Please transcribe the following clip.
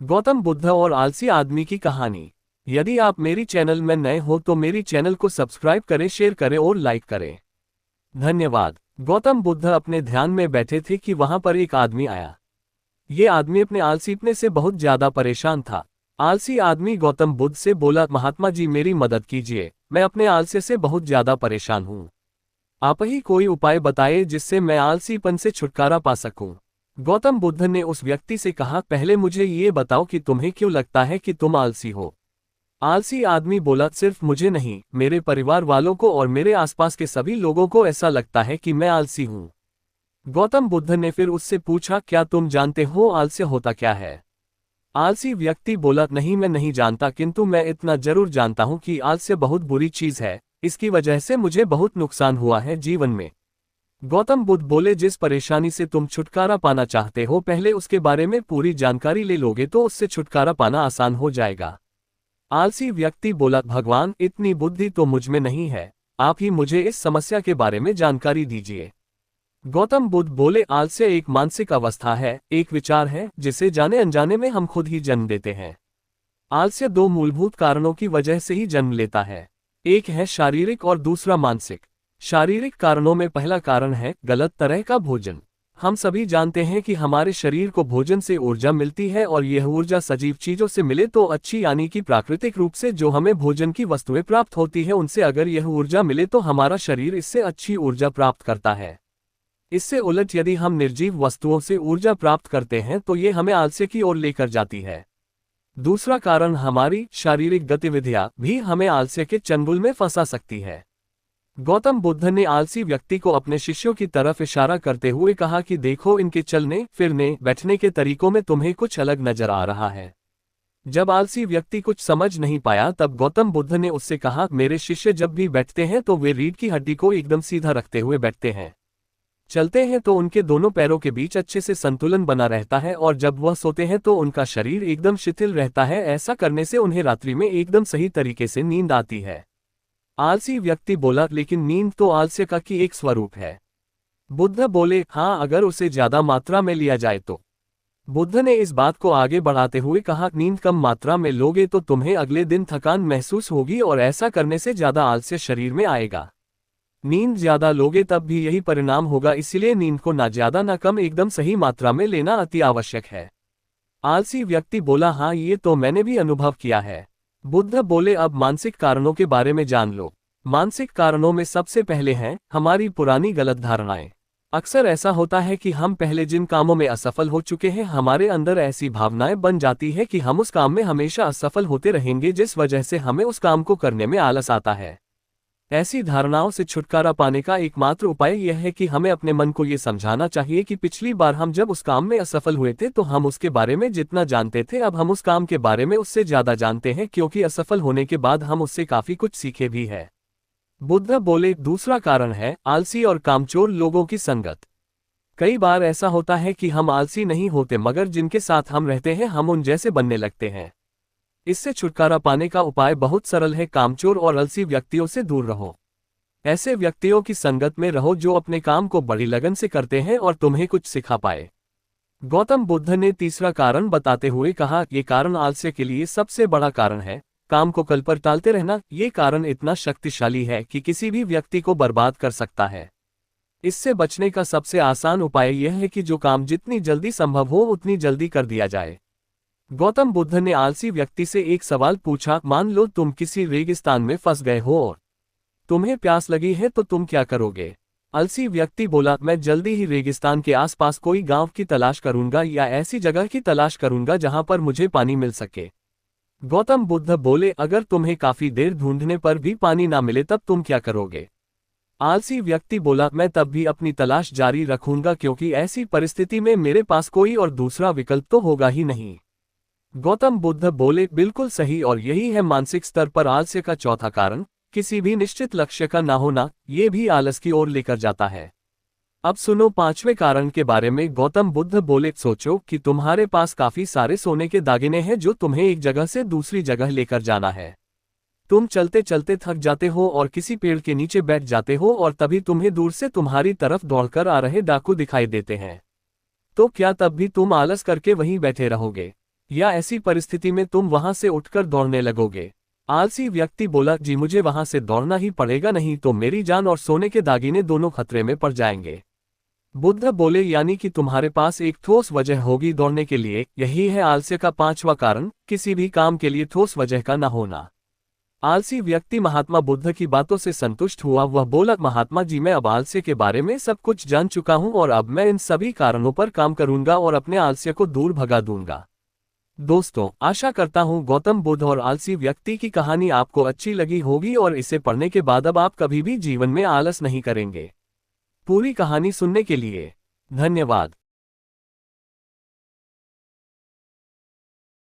गौतम बुद्ध और आलसी आदमी की कहानी। यदि आप मेरी चैनल में नए हो तो मेरी चैनल को सब्सक्राइब करें, शेयर करें और लाइक करें। धन्यवाद। गौतम बुद्ध अपने ध्यान में बैठे थे कि वहां पर एक आदमी आया। ये आदमी अपने आलसीपने से बहुत ज्यादा परेशान था। आलसी आदमी गौतम बुद्ध से बोला, महात्मा जी मेरी मदद कीजिए, मैं अपने आलस्य से बहुत ज्यादा परेशान हूँ। आप ही कोई उपाय बताइए जिससे मैं आलसीपन से छुटकारा पा सकूं। गौतम बुद्ध ने उस व्यक्ति से कहा, पहले मुझे ये बताओ कि तुम्हें क्यों लगता है कि तुम आलसी हो। आलसी आदमी बोला, सिर्फ मुझे नहीं, मेरे परिवार वालों को और मेरे आसपास के सभी लोगों को ऐसा लगता है कि मैं आलसी हूँ। गौतम बुद्ध ने फिर उससे पूछा, क्या तुम जानते हो आलस्य होता क्या है? आलसी व्यक्ति बोला, नहीं मैं नहीं जानता, किंतु मैं इतना जरूर जानता हूँ कि आलस्य बहुत बुरी चीज है। इसकी वजह से मुझे बहुत नुकसान हुआ है जीवन में। गौतम बुद्ध बोले, जिस परेशानी से तुम छुटकारा पाना चाहते हो पहले उसके बारे में पूरी जानकारी ले लोगे तो उससे छुटकारा पाना आसान हो जाएगा। आलसी व्यक्ति बोला, भगवान इतनी बुद्धि तो मुझ में नहीं है, आप ही मुझे इस समस्या के बारे में जानकारी दीजिए। गौतम बुद्ध बोले, आलस्य एक मानसिक अवस्था है, एक विचार है जिसे जाने अनजाने में हम खुद ही जन्म देते हैं। आलस्य दो मूलभूत कारणों की वजह से ही जन्म लेता है, एक है शारीरिक और दूसरा मानसिक। शारीरिक कारणों में पहला कारण है गलत तरह का भोजन। हम सभी जानते हैं कि हमारे शरीर को भोजन से ऊर्जा मिलती है और यह ऊर्जा सजीव चीजों से मिले तो अच्छी, यानी कि प्राकृतिक रूप से जो हमें भोजन की वस्तुएं प्राप्त होती है उनसे अगर यह ऊर्जा मिले तो हमारा शरीर इससे अच्छी ऊर्जा प्राप्त करता है। इससे उलट यदि हम निर्जीव वस्तुओं से ऊर्जा प्राप्त करते हैं तो ये हमें आलस्य की ओर लेकर जाती है। दूसरा कारण, हमारी शारीरिक गतिविधियां भी हमें आलस्य के चंगुल में फंसा सकती है। गौतम बुद्ध ने आलसी व्यक्ति को अपने शिष्यों की तरफ इशारा करते हुए कहा कि देखो, इनके चलने फिरने बैठने के तरीकों में तुम्हें कुछ अलग नजर आ रहा है। जब आलसी व्यक्ति कुछ समझ नहीं पाया तब गौतम बुद्ध ने उससे कहा, मेरे शिष्य जब भी बैठते हैं तो वे रीढ़ की हड्डी को एकदम सीधा रखते हुए बैठते हैं। चलते हैं तो उनके दोनों पैरों के बीच अच्छे से संतुलन बना रहता है और जब वह सोते हैं तो उनका शरीर एकदम शिथिल रहता है। ऐसा करने से उन्हें रात्रि में एकदम सही तरीके से नींद आती है। आलसी व्यक्ति बोला, लेकिन नींद तो आलस्य का की एक स्वरूप है। बुद्ध बोले, हाँ, अगर उसे ज्यादा मात्रा में लिया जाए तो। बुद्ध ने इस बात को आगे बढ़ाते हुए कहा, नींद कम मात्रा में लोगे तो तुम्हें अगले दिन थकान महसूस होगी और ऐसा करने से ज्यादा आलस्य शरीर में आएगा। नींद ज्यादा लोगे तब भी यही परिणाम होगा, इसलिए नींद को ना ज्यादा ना कम, एकदम सही मात्रा में लेना अति आवश्यक है। आलसी व्यक्ति बोला, हाँ, ये तो मैंने भी अनुभव किया है। बुद्ध बोले, अब मानसिक कारणों के बारे में जान लो। मानसिक कारणों में सबसे पहले हैं हमारी पुरानी गलत धारणाएं। अक्सर ऐसा होता है कि हम पहले जिन कामों में असफल हो चुके हैं हमारे अंदर ऐसी भावनाएं बन जाती है कि हम उस काम में हमेशा असफल होते रहेंगे, जिस वजह से हमें उस काम को करने में आलस आता है। ऐसी धारणाओं से छुटकारा पाने का एकमात्र उपाय यह है कि हमें अपने मन को ये समझाना चाहिए कि पिछली बार हम जब उस काम में असफल हुए थे तो हम उसके बारे में जितना जानते थे अब हम उस काम के बारे में उससे ज्यादा जानते हैं, क्योंकि असफल होने के बाद हम उससे काफी कुछ सीखे भी है। बुद्ध बोले, दूसरा कारण है आलसी और कामचोर लोगों की संगत। कई बार ऐसा होता है कि हम आलसी नहीं होते मगर जिनके साथ हम रहते हैं हम उन जैसे बनने लगते हैं। इससे छुटकारा पाने का उपाय बहुत सरल है, कामचोर और आलसी व्यक्तियों से दूर रहो। ऐसे व्यक्तियों की संगत में रहो जो अपने काम को बड़ी लगन से करते हैं और तुम्हें कुछ सिखा पाए। गौतम बुद्ध ने तीसरा कारण बताते हुए कहा, ये कारण आलस्य के लिए सबसे बड़ा कारण है, काम को कल पर टालते रहना। ये कारण इतना शक्तिशाली है कि किसी भी व्यक्ति को बर्बाद कर सकता है। इससे बचने का सबसे आसान उपाय यह है कि जो काम जितनी जल्दी संभव हो उतनी जल्दी कर दिया जाए। गौतम बुद्ध ने आलसी व्यक्ति से एक सवाल पूछा, मान लो तुम किसी रेगिस्तान में फंस गए हो और तुम्हें प्यास लगी है तो तुम क्या करोगे? आलसी व्यक्ति बोला, मैं जल्दी ही रेगिस्तान के आसपास कोई गांव की तलाश करूंगा या ऐसी जगह की तलाश करूंगा जहां पर मुझे पानी मिल सके। गौतम बुद्ध बोले, अगर तुम्हें काफी देर ढूंढने पर भी पानी ना मिले तब तुम क्या करोगे? आलसी व्यक्ति बोला, मैं तब भी अपनी तलाश जारी रखूंगा, क्योंकि ऐसी परिस्थिति में मेरे पास कोई और दूसरा विकल्प तो होगा ही नहीं। गौतम बुद्ध बोले, बिल्कुल सही, और यही है मानसिक स्तर पर आलस्य का चौथा कारण, किसी भी निश्चित लक्ष्य का ना होना। ये भी आलस की ओर लेकर जाता है। अब सुनो पांचवें कारण के बारे में। गौतम बुद्ध बोले, सोचो कि तुम्हारे पास काफी सारे सोने के दागिने हैं जो तुम्हें एक जगह से दूसरी जगह लेकर जाना है। तुम चलते चलते थक जाते हो और किसी पेड़ के नीचे बैठ जाते हो और तभी तुम्हें दूर से तुम्हारी तरफ दौड़कर आ रहे डाकू दिखाई देते हैं। तो क्या तब भी तुम आलस करके वहीं बैठे रहोगे? या ऐसी परिस्थिति में तुम वहां से उठकर दौड़ने लगोगे? आलसी व्यक्ति बोला, जी मुझे वहां से दौड़ना ही पड़ेगा, नहीं तो मेरी जान और सोने के दागिने दोनों खतरे में पड़ जाएंगे। बुद्ध बोले, यानी कि तुम्हारे पास एक ठोस वजह होगी दौड़ने के लिए। यही है आलस्य का पांचवा कारण, किसी भी काम के लिए ठोस वजह का न होना। आलसी व्यक्ति महात्मा बुद्ध की बातों से संतुष्ट हुआ। वह बोला, महात्मा जी मैं अब आलस्य के बारे में सब कुछ जान चुका हूं और अब मैं इन सभी कारणों पर काम करूंगा और अपने आलस्य को दूर भगा दूंगा। दोस्तों, आशा करता हूं गौतम बुद्ध और आलसी व्यक्ति की कहानी आपको अच्छी लगी होगी और इसे पढ़ने के बाद अब आप कभी भी जीवन में आलस नहीं करेंगे। पूरी कहानी सुनने के लिए धन्यवाद।